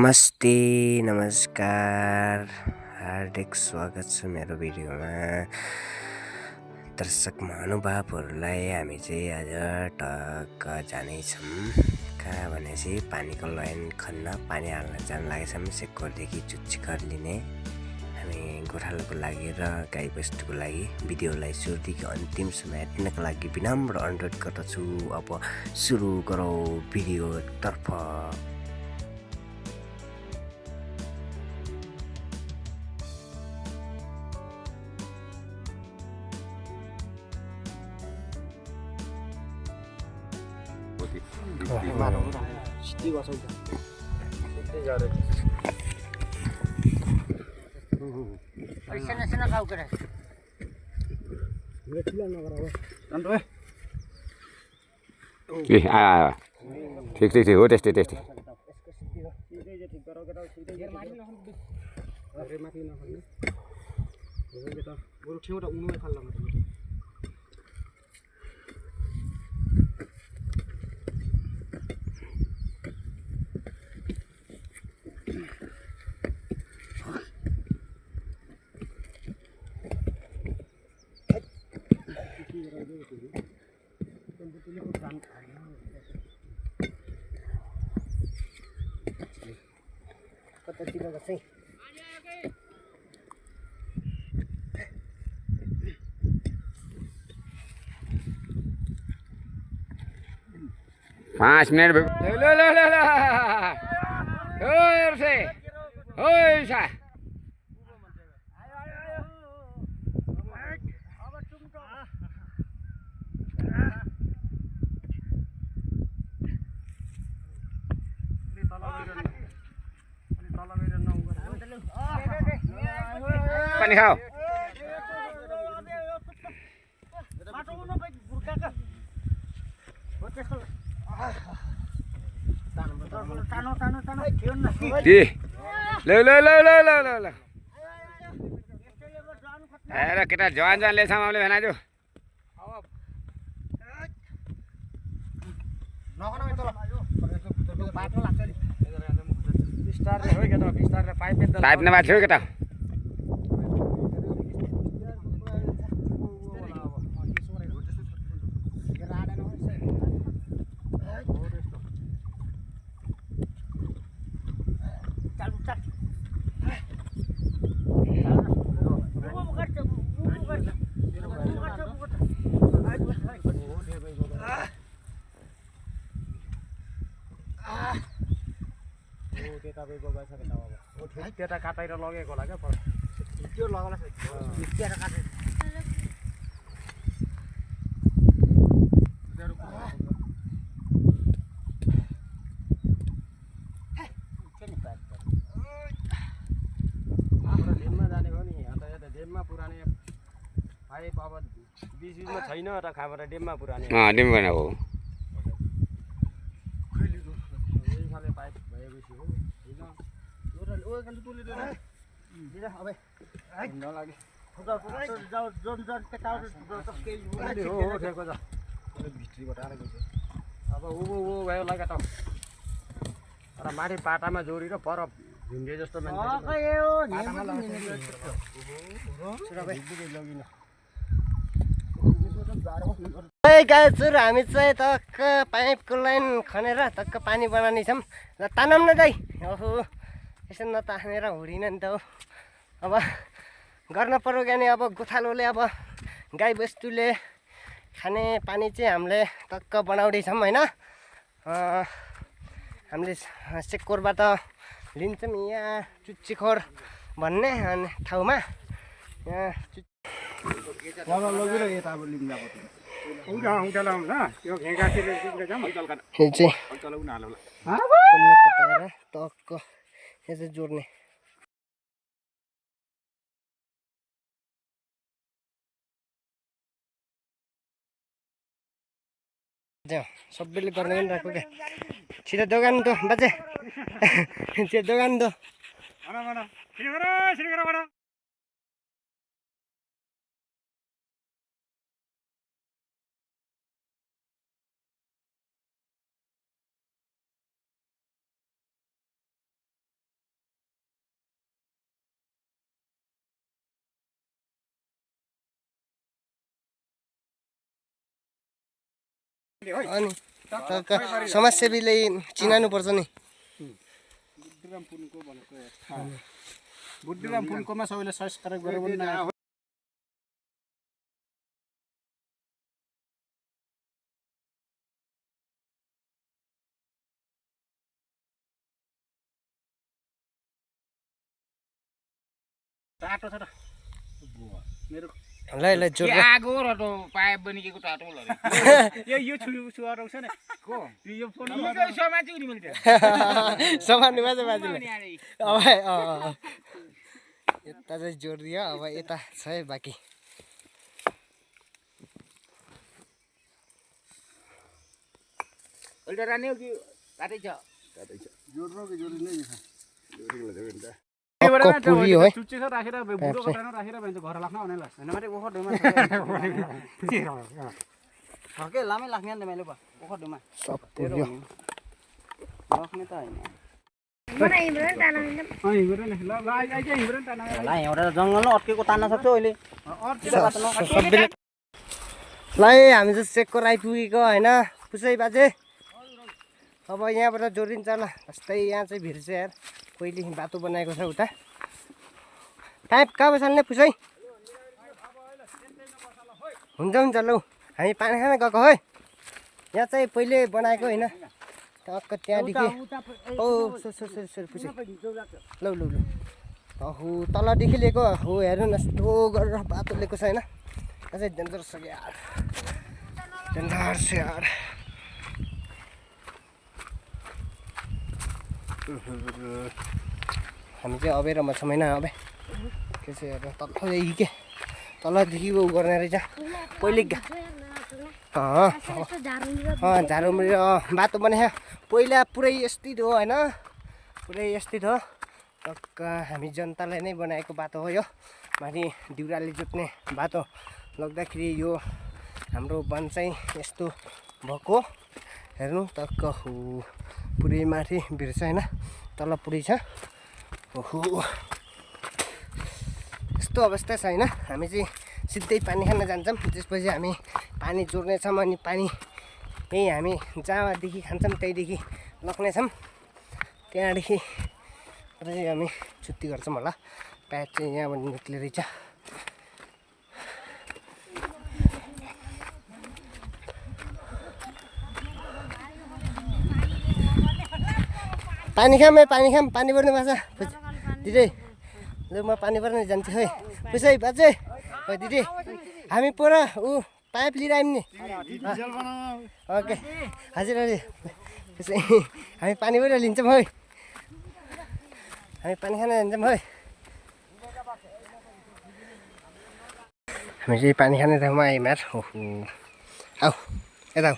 नमस्ते नमस्कार हार्दिक स्वागत छ मेरो भिडियोमा। दर्शक महानुभावहरूलाई हामी चाहिँ आज टक्क जानेछौँ कहाँ भनेपछि पानीको लाइन खन्न पानी हाल्न जान लागेछौँ। सेक्कोरदेखि चुच्चिकर लिने हामी गोठालोको लागि र गाईबस्तुको लागि भिडियोलाई सुरुदेखि अन्तिमसम्म हेर्नको लागि विनम्र अनुरोध गर्दछु। अब सुरु गरौँ भिडियोतर्फ। ठीक हो त्यस्तै पाँच मिनट पानी खाओ। ल केटा जवान ले सामले भेना जो पाइप नभएको थियो केटा। त्यता काटेर लगेको होला क्या त्यो लगाउला त्यता काटेर डेममा जाने हो नि। अन्त यता डेममा पुराने पाइप अब बिचमा छैन र खाबाट डेममा पुराने डेममा हो पाइप भएपछि हो अब ऊ गयो लगा त माथि पाटामा जोडेर पर झुन्डे जस्तो गाईहरु हामी चाहिँ टक्क पाइपको लाइन खनेर टक्क पानी बनाउने छौँ र तानौँ न दाइ। ओहो यसो नतानेर हुँदैन नि त हो। अब गर्न पर्यो क्या नि। अब गोठालोले अब गाईबस्तुले खाने पानी चाहिँ हामीले टक्क बनाउँदैछौँ होइन। हामीले सेक्कोरबाट लिन्छौँ यहाँ चुच्चिखोर भन्ने ठाउँमा। टक्क यहाँ चाहिँ जोड्ने सबैले गर्ने पनि राखेको क्या। छिटो दोकान त बाजे छिटो दोकान त अनि समाजसेवीले चिनाउनु पर्छ नि बुद्धिराम पुनकोमा सबैले सब्स्क्राइब गरेर टाटो छ र मेरो ल जोड आगो र त पाइप बनिएको टाटो ल यो छु अराउँछ नि को यो फोन समाज उनी मैले समान बाजे बाजेले अब यता चाहिँ जोडिदियो अब यता छ है बाँकी उल्टा रानी हो कि काटै छ जोड्नु कि जोड्नै छ पुरी है चुच्चे छ राखेर बुढो कटामा राखेर भन्छ घर लाग्न आउने ल हैन माटे ओखर ढुमा हके लामै लाग्ने नि मैले ओखर ढुमा सब पुरियो राख्ने त हैन मलाई हिब्रन ताना हिब्रन ल आइ हिब्रन ताना ल एउटा जंगल अड्केको तान्न सक्छ अहिले अड्केको बात सबैले ल हामी चाहिँ चेकको आइपुगेको हैन पुसै बाजे अब यहाँबाट जोडिन्छ ल जस्तै यहाँ चाहिँ भिड छ यार पहिले बाटो बनाएको छ उता पाइप कहाँ बसाल्ने पुसै हुन्छ लौ हामी पानी खान गएको है यहाँ चाहिँ पहिले बनाएको होइन टक्क त्यहाँदेखि ओ सर पुसै लौ अहो तलदेखि लिएको हो हेर्नु न यस्तो गरेर बाटो लिएको छ होइन अझै डेन्जर छ यार डेन्जर छ यार हामी चाहिँ अबेरमा छौँ होइन अब के चाहिँ हेर तलदेखि के तलदेखि उ गर्ने रहेछ पहिले झारुमुरी बाटो बनाए पहिला पुरै यस्तै थियो होइन पुरै यस्तै थियो टक्क हामी जनतालाई नै बनाएको बाटो हो यो माथि दिउराले जोत्ने बाटो लग्दाखेरि यो हाम्रो वन चाहिँ यस्तो भएको हेर्नु टक्क हो पुरै माथि भिर्छ होइन तल पुरै छ ओहो यस्तो अवस्था छ होइन हामी चाहिँ सिधै पानी खान जान्छौँ त्यसपछि हामी पानी जोड्नेछौँ अनि पानी यही हामी जहाँदेखि खान्छौँ त्यहीदेखि लग्नेछौँ त्यहाँदेखि चाहिँ हामी छुट्टी गर्छौँ होला प्याच चाहिँ यहाँबाट निक्ले रहेछ पानी खाम पानी पर्ने बाजा दिदी ल म पानी पर्ने जान्छु है पुसै बाजे है दिदी हामी पर ऊ पाइप लिएर आयौँ नि ओके हजुर पुसै हामी पानी पनि लिन्छौँ है हामी पानी खान जान्छौँ है हामी चाहिँ पानी खाने ठाउँमा आयौँ यार ओहो आऊ यता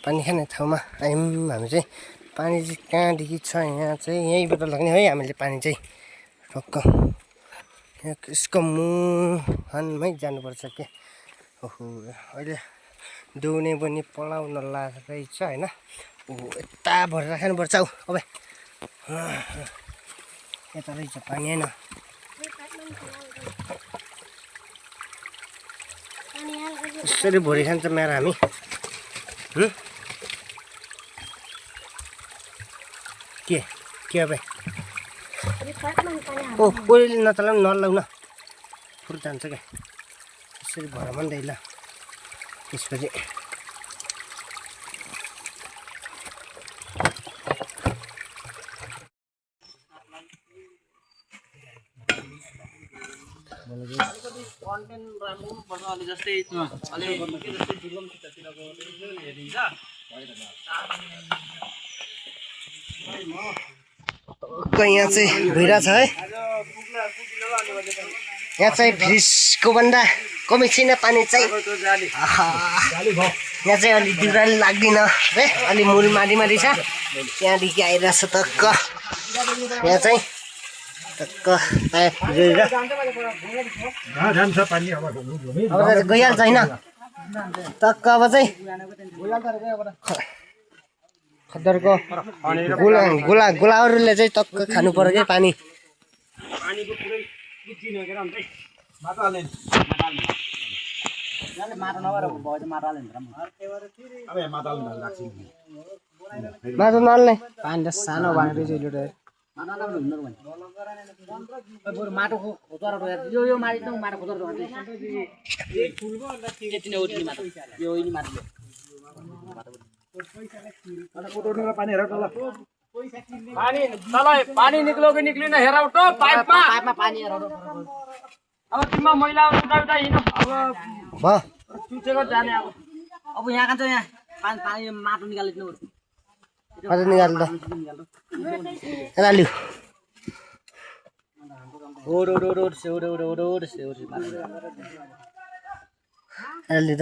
पानी खाने ठाउँमा आयौँ हामी चाहिँ पानी चाहिँ कहाँदेखि छ यहाँ चाहिँ यहीँबाट लाग्ने है हामीले पानी चाहिँ टक्क यहाँ यसको मुहानमै जानुपर्छ के ओहो अहिले दौने पनि पलाउन लाग्दैछ होइन ओहो यता भरेर खानुपर्छ हौ अब यता रहेछ पानी होइन यसरी भरि खान्छ मेरो हामी के अब ओ कोहीले नचलाउनु नलाउ न फुर जान्छ क्या यसरी भर भन्दै ल त्यसपछि यहाँ चाहिँ भइरहेछ है यहाँ चाहिँ फ्रिजको भन्दा कमी छैन पानी चाहिँ यहाँ चाहिँ अलि दिउराले लाग्दैन है अलि मुरी माडी छ त्यहाँदेखि आइरहेछ टक्क यहाँ चाहिँ टक्क पाइप जोडेर अब गइहाल्छ होइन टक्क अब चाहिँ खद्दरको गोलाहरूले चाहिँ टक्क खानु पर्यो क्या पानी माटो नभएर भयो माटो हाल्नु अबे माताल लाग्छ माटो नल्ने पानी त सानो बाँड्दै चाहिँ लुटे बरु माटो खोजेर यो माटो त माटो खोजेर यति नै उठ्ने माटो यो यिनी माटो पानी हेर तल पानी तल पानी निक्ल्यो कि निक्लिन हेर त पाइपमा पाइपमा पानी हेर अब तिमीमा मैला उता उता हिँड्नु भयो चुचेको जाने अब यहाँ कान्छ यहाँ पानी पानी माटो निकालिदिनु अझ निकाल त यता लिउ ओड सेउड यता लिउ त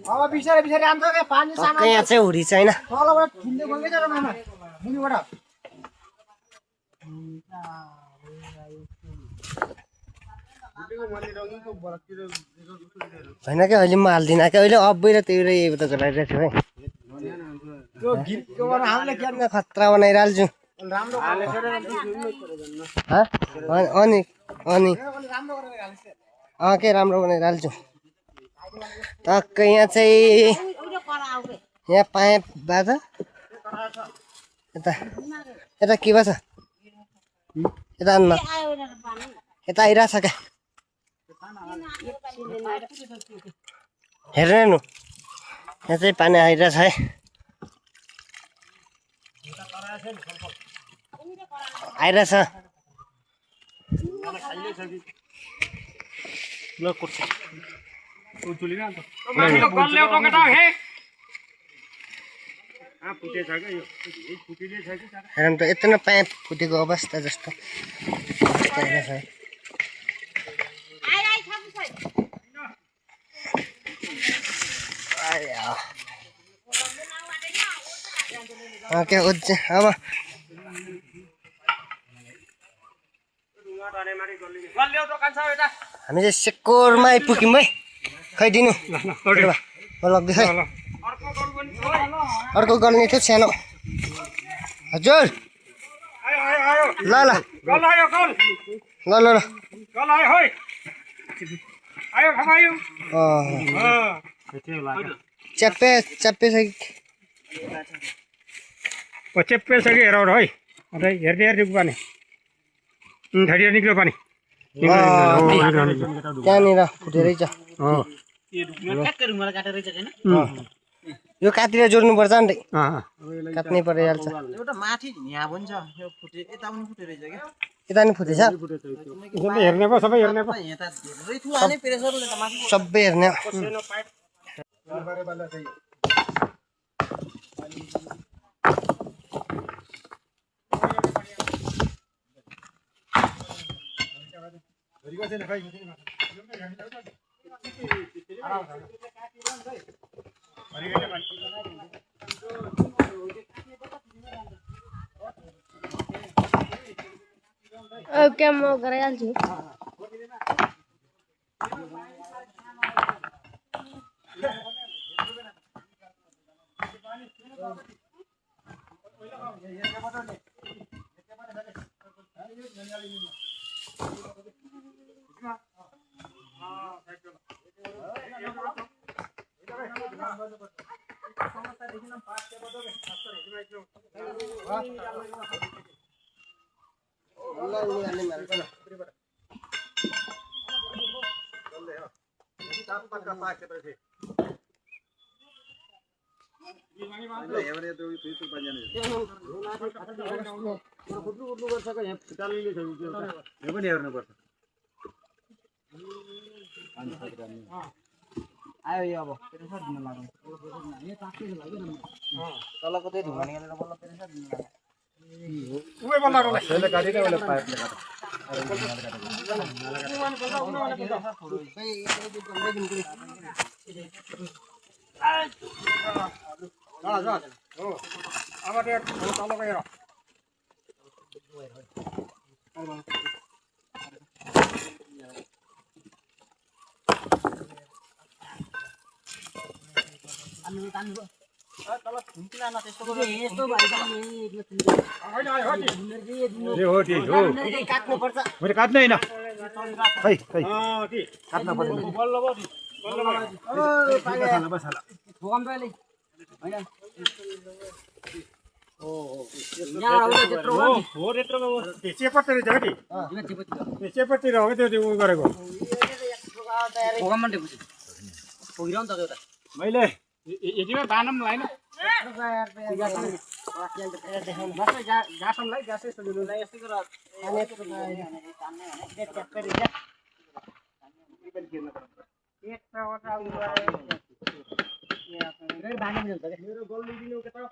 अब बिचारे आन्छ के पानी टक्क यहाँ चाहिँ हुरी छैन तलबाट ठुल्दै गएकै छ र मामा मुनिबाट होइन क्या अहिले म हाल्दिनँ क्या अहिले अब्बै र त्यही त गराइरहेको छु है त्यो गीतको बनाउन हामीले के खतरा बनाइरहेको छु राम्रो अनि राम्रो गरेर हालिस् के राम्रो बनाइरहेको छु टक्क यहाँ चाहिँ यहाँ पाइप बाजा यता यता के भएछ यता आउनु यता आइरहेछ क्या हेर्नु यहाँ चाहिँ पानी आइरहेछ है आइरहेछ हेर्नु त यत्रो पाइप फुटेको अवस्था जस्तो आइरहेछ है क्या उज्जे अब हामी चाहिँ सेकोरमा आइपुग्यौँ है खै दिनु लग्दैछ है अर्को गर्ने थियो सानो हजुर ल ल ल ल ल च्याप्पे च्याप्पे छ चेप्पे छ कि हेर है अन्त हेर्दै पानी झडिएर निक्ल्यो पानी त्यहाँनिर फुटेरै छ यो काटेर जोड्नुपर्छ नि काट्नै परिहाल्छ एउटा माथि यहाँ पनि छ यो फुटे यता पनि फुटे रहेछ के यता नि फुटेछ हेर्ने पो सबै हेर्ने पो यता धेरै ठुलो प्रेसरले त माथि सबै हेर्ने क्या म गराइहाल्छु आयो यो अब प्रेसर दिन लाग्यो यो ताक्कै लाग्यो न तलको चाहिँ ढुङ्गा निकालेर बल्ल प्रेसर दिन लाग्यो उही बल्ल रोला त्यसले काटेको मैले पाइपले अब त्यो तलको हेर मैले काट्नु होइन खै खै काट्न पर्दैन चेपट्टी रहेछ कि चेपट्टी हो क्या त्यो उयो गरेको मैले यतिमै बानम लाइन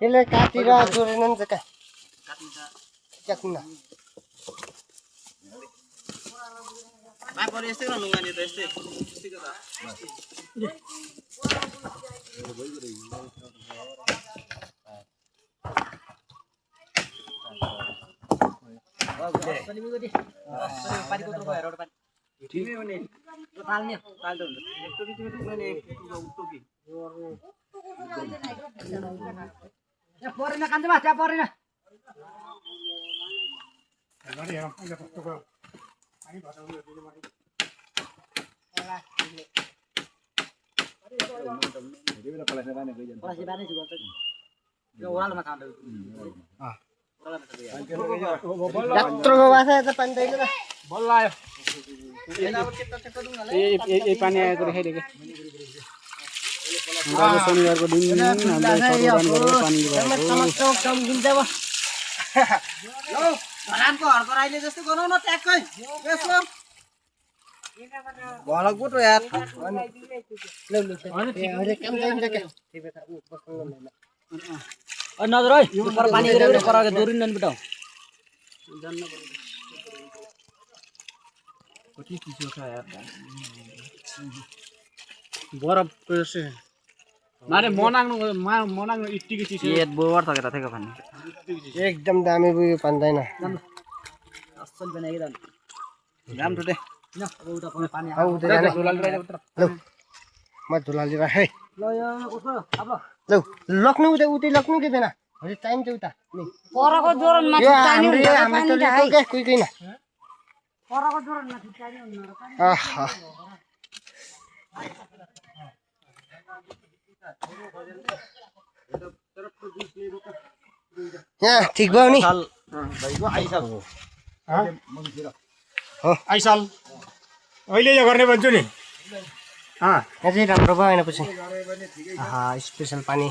त्यसले काटेर जोडेन नि त काट्नु यत्रोको माछा त पानी दैलो त बल्ल आयो यही पानी आएको देखाइदिएको शनिबारको दिन भलानको हड्कराइले जस्तो गरौ न ट्याक्कै यसो भलक बोट यार अहिले काम चाहिन्छ के नजर है पर पानी गरेर पर दोरिन नन बिटाउ कति चिसो छ यार बरफको जस्तै माने मनाग्नु इट्टीको चिसो ये बोवर थकेर थेको पानी एकदम दामी बुयो पान्दैन असल बनाइदिन जाम टुटे ल उता पानी आउ त जाने लौ म झुलाली राखे ल यो कसो अब लौ लक्नु उतै लक्नु के देना अहिले चाहिन्छ उता नि परको जोरन माथि पानी हुन्छ हामी त लिएको के कुइ कुइन परको जोरन माथि पानी हुन्छ आहा यहाँ ठिक भयो नि आइसाल अहिले यो गर्ने भन्छु नि अझै राम्रो भयो होइन पछि स्पेसल पानी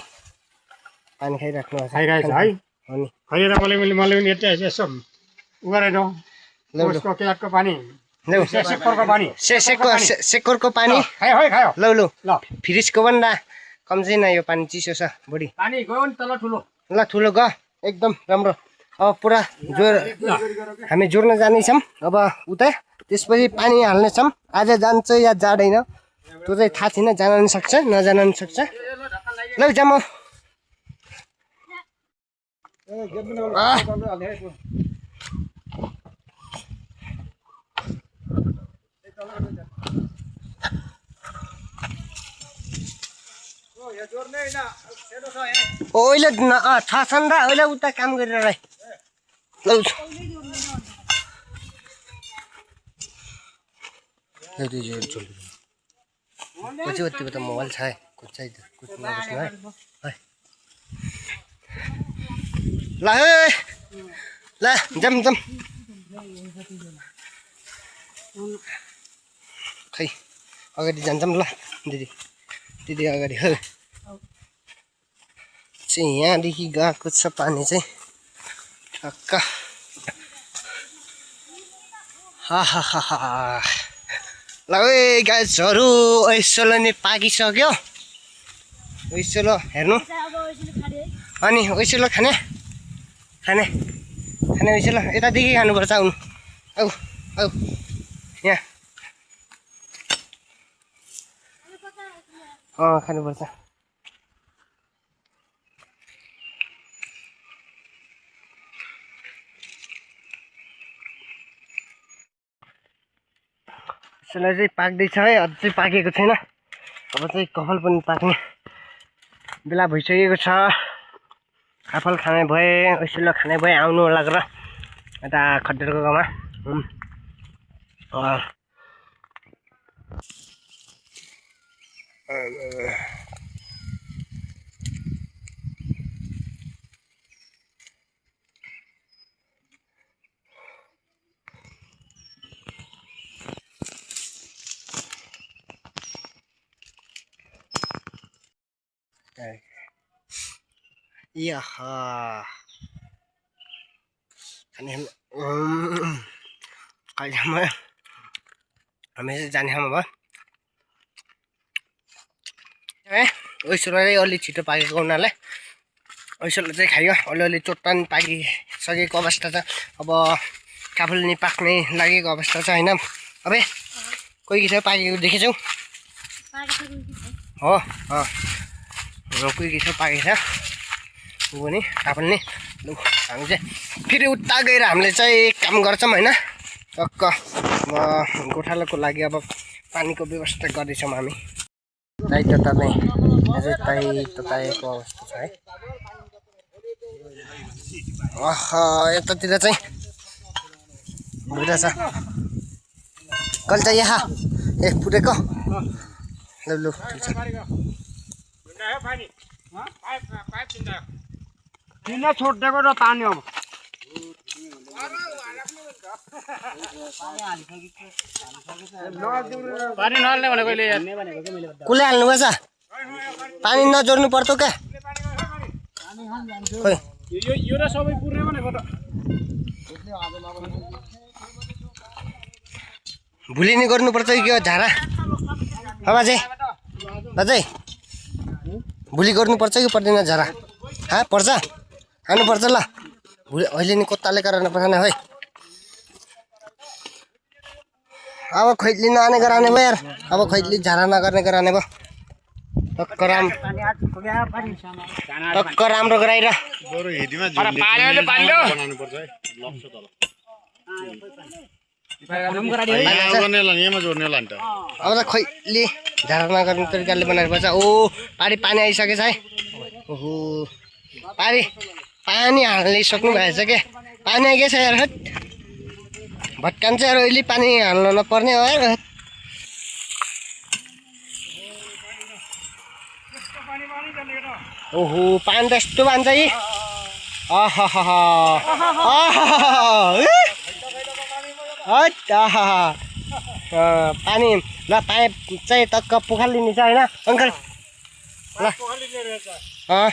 खाइराख्नु खाइरहेछ है हो नि खैर मलाई पनि यतै यसो उ गरेन उसको क्याटको पानी सेक्करको पानी सेक्करको पानी खायो लौ लौ ल फ्रिजको पनि ना कम चाहिँ न यो पानी चिसो छ बढी पानी गयो नि तल ठुलो ल ठुलो ग एकदम राम्रो अब पुरा जोर हामी जोड्न जानेछौँ अब उता त्यसपछि पानी हाल्नेछौँ आज जान्छ या जाँदैन त्यो चाहिँ थाहा छैन जान पनि सक्छ नजान पनि सक्छ ल जाम ओइले थाहा छ नि त अहिले उता काम गरेर लौ पछि त मोबाइल छ है कुछ नबस्नु है ल ल जाम जाम खै अगाडि जान्छौँ ल दिदी अगाडि हो चाहिँ यहाँदेखि गएको छ पानी चाहिँ ठक्क ल गाइजहरू ओइसोलो नि पाकिसक्यो ओइसोलो हेर्नु अनि ओइसोलो खाने ओइसोलो यतादेखि खानुपर्छ आउनु आऊ यहाँ खानुपर्छ यसलाई चाहिँ पाक्दैछ है अझै पाकेको छैन अब चाहिँ कपाल पनि पाक्ने बेला भइसकेको छ आफल खाने भए ओसिलो खाने भए आउनु होला र यता खड्डेरको गाउँमा याहा खाने कहिलेसम्म हमेसा जाने ठाउँमा भयो ओइसोलाई अलि छिटो पाकेको हुनाले ओइसोलाई चाहिँ खायो अलिअलि चोट्टान पाकिसकेको अवस्था छ अब काफल नि पाक्ने लागेको अवस्था छ होइन अबे कोही किसिम पाकेको देखेछौ हो कोही किसिम पाकेको छ ऊ पनि काफल नि हामी चाहिँ फेरि उता गएर हामीले चाहिँ काम गर्छौँ होइन टक्क गोठालोको लागि अब पानीको व्यवस्था गर्दैछौँ हामी ताई तताई अझै तताएको अवस्था छ है यतातिर चाहिँ भइरहेछ कहिले चाहिँ यहाँ ए फुटेको लु ठिक छ किन छोडिदिएको र पानी अब पानी नहाल्ने भनेको कसले हाल्नु भएछ पानी नजोड्नु पर्थ्यो क्या खोइ यो र सबै पुर्ने भनेको त भुली नि गर्नुपर्छ कि के झारा बाजे भुली गर्नुपर्छ कि पर्दैन झारा पर्छ हाल्नुपर्छ ल भुली अहिले नि कोत्ताले गराउनु पर्दैन है अब खैली नआने गराउने भयो यार अब खैली झारा नगर्ने गराउने भयो टक्क राम्रो गराएर अब त खैली झारा नगर्ने तरिकाले बनाएर पर्छ ओ पानी आइसकेछ है ओहो पानी हालिसक्नु भएछ के पानी आइगएछ यार भट्कान्छ यार अहिले पानी हाल्न नपर्ने हो यार ओहो पानी त यस्तो बान्छ कि पानी ल पाइप चाहिँ टक्क पुखालिने छ होइन अङ्कल ल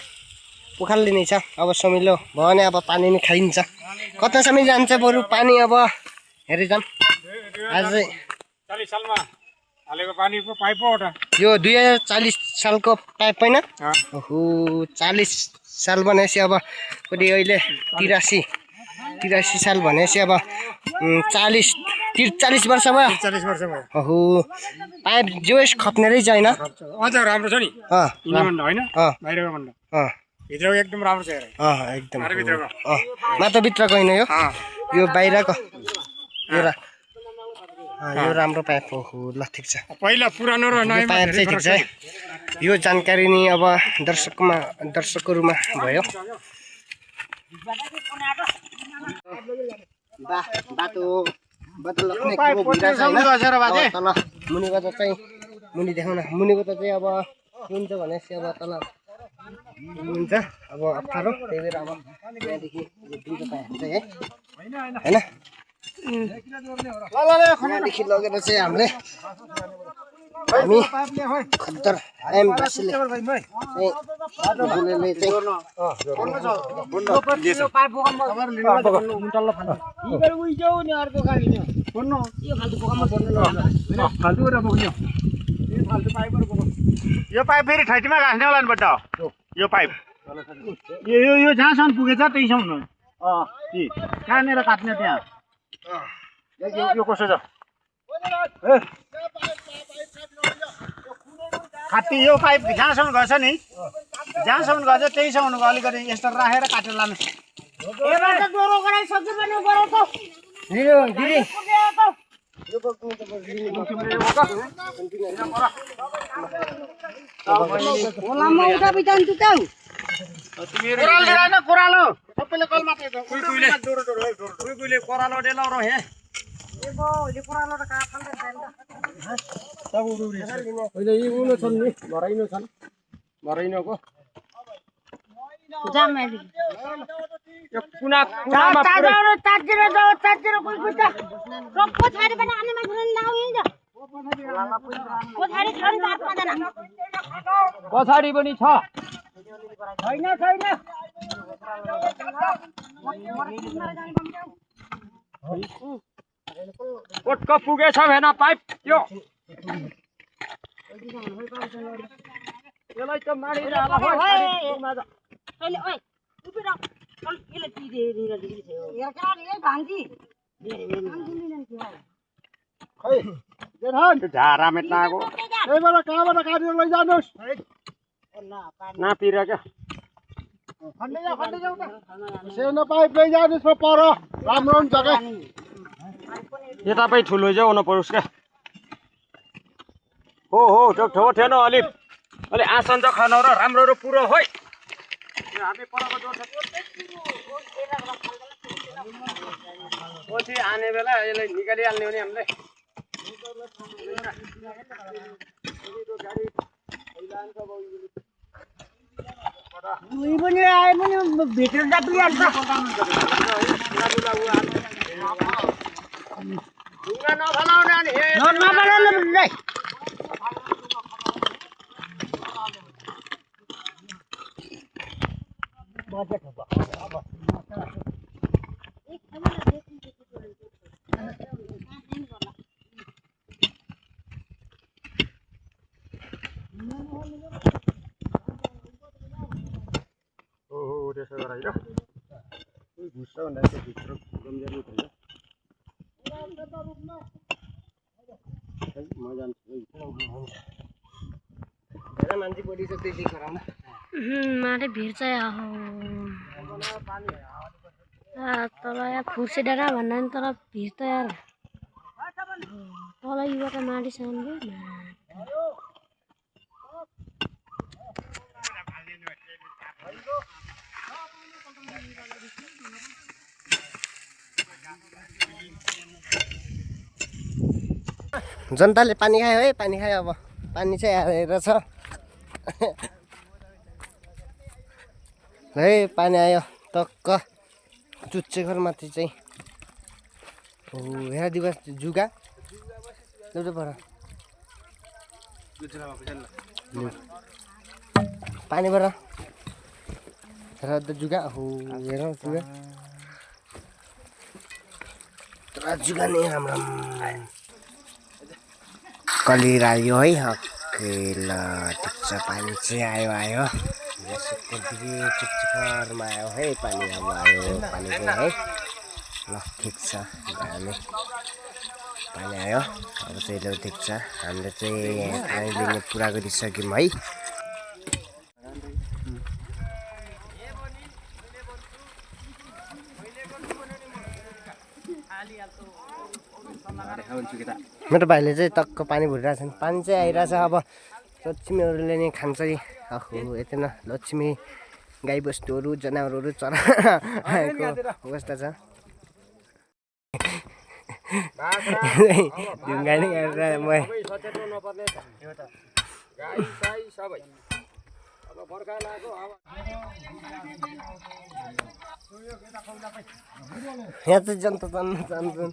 पुखालिने छ अब समिलो भयो भने अब पानी नै खाइन्छ कतासम्म जान्छ बरु पानी अब हेरि जाऊँ अझै 40 सालमा हालेको पानीको पाइप हो एउटा यो 2040 सालको पाइप होइन ओहो 40 साल भनेपछि अब कति अहिले 83 साल भनेपछि अब 43 वर्ष भयो 40 वर्ष भयो ओहो पाइप जोस खप्ने रहेछ होइन अझ राम्रो छ नि यिनीभन्दा होइन बाहिरको भन्दा भित्रको एकदम राम्रो छ एकदम माथिल्लोभित्रको होइन यो बाहिरको यो राम्रो पाइप हो ल ठिक छ पहिला पुरानो र नयाँ पाइप चाहिँ ठिक छ है यो जानकारी नि अब दर्शकहरुमा भयो बाटो लग्ने को भिडा छैन तल मुनिको त चाहिँ मुनि देखाउन मुनिको त चाहिँ अब हुन्छ भनेपछि अब तल हुन्छ अब अप्ठ्यारो त्यही भएर अब त्यहाँदेखि दुईटा पाइप चाहिँ है हैन यहाँदेखि लगेर चाहिँ हामीले हामी खद्दर एम बसले यो पाइप फेरि ठैटीमा गाँस्ने होला नि बट्ट यो पाइप यो जहाँसम्म पुगेछ त्यहीसम्म कहाँनिर काट्ने त्यहाँ यो कसो छ खाती यो पाइप जहाँसम्म गएछ नि जहाँसम्म गएछ त्यहीसम्मको अलिकति यस्तो राखेर काटेर लानु Olah mau udah bicara कोरालो लिएर कोरालो सबैले कल मात्रै छ डोरो डोरो है डोरो कुइले कोरालो डेला र हे एबो ले पुरानो त का खान्छ सब उडुरी अहिले यी उनो छन् नि मराइनो छन् मराइनोको जामेली यो कुनामा पुरै ताजेर कोही बुझ्छ रोक्को छाडी पनि आने मान्छेले लाउ हिँड्छ को छाडी छन् 4-5 जना पछाडी पनि छ छैन कोटको पुगेछ भेन पाइप त्यो यसलाई त माडिरा होला अहिले ओइ उभिर चल यसले तिरे दिन्छ हेरका रे भान्जी खै जेठन झारा मेट्नाको एबाट कहाँबाट काटेर लैजानुस् नापिर क्या खण्डै जाऊ त सेनो पाइप लैजानुस् पर राम्रो हुन्छ के यो तपाईँ ठुलो चाहिँ हुनु परोस् क्या हो त्यो ठो थिएन अलि आसन चाहिँ खानु र राम्रो र पुरो है हामी परको पछि आने बेला यसलाई निकालिहाल्ने हो नि हामीले उही पनि आए पनि भित्र जापिहाल्छ ढुङ्गा नफलाउने अनि नफलाउने त्यसो गराइ र घुस्छ भन्दा त्यो भित्र गम्जेर उठ्छ म जान्छु धेरै मान्छे बढी छ त्यति खरामा मारे भिड चाहिँ तर यहाँ फुर्से डाँडा भन्दा नि तर भिड त यार तल युबाट माडी साम्यो जनताले पानी खायो है पानी खायो अब पानी चाहिँ आएर छ है पानी आयो टक्क चुच्चे घर माथि चाहिँ हेर दिवस जुगा एउटा पर पानीबाट हेर त जुगा हो हेर जुगा तर जुगा नि राम्रो कलिर आयो है ल ठिक छ पानी चाहिँ आयो चुच्चीकरमा आयो है पानी अब आयो पानी चाहिँ है ल ठिक छ हामी पानी आयो अब चाहिँ ल ठिक छ हामीले चाहिँ पानी लिने पुरा गरिसक्यौँ है मेरो भाइले चाहिँ टक्क पानी भरिरहेछ नि पानी चाहिँ आइरहेछ अब लक्ष्मीहरूले नै खान्छ नि आहो यति न लक्ष्मी गाईबस्तुहरू जनावरहरू चरा आएको अवस्था छ ढुङ्गा नै गरेर म यहाँ चाहिँ जनता जान्न चाहन्छन्